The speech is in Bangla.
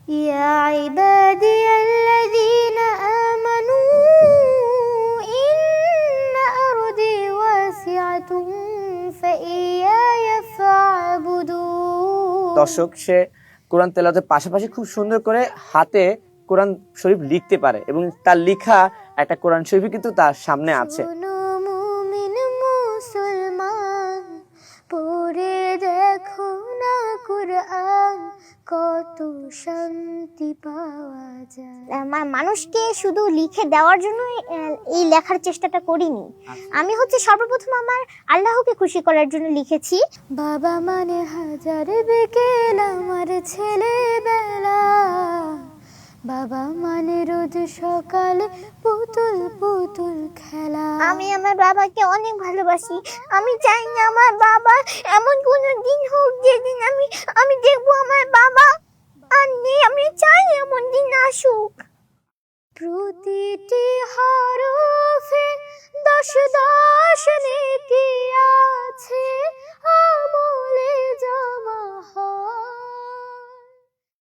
يا عبادي الذين آمنوا إن أرضي واسعة فإياي فاعبدون। দর্শক, সে কোরআন তেলাওয়াতের পাশাপাশি খুব সুন্দর করে হাতে কোরআন শরীফ লিখতে পারে এবং তার লেখা একটা কোরআন শরীফ কিন্তু তার সামনে আছে। শোনো মুমিন মুসলমান, পড়ে দেখো না কোরআন, কত শান্তি পাওয়া যায়। মানুষকে শুধু লিখে দেওয়ার জন্য এই লেখার চেষ্টাটা করিনি। আমি সর্বপ্রথম আমার আল্লাহকে খুশি করার জন্য লিখেছি। বাবা মানে হাজার বিকেল আমার ছেলেবেলা, বাবা মানে রোজ সকালে পুতুল পুতুল খেলা। আমি আমার বাবাকে অনেক ভালোবাসি। আমি চাই না আমার বাবা এমন কোনো দিন হোক যেদিন আমি দেখবো আমার বাবা আর নেই। আমি চাই এমন দিন আসুক। প্রতিটি হরফে 10 10 নেকি আছে,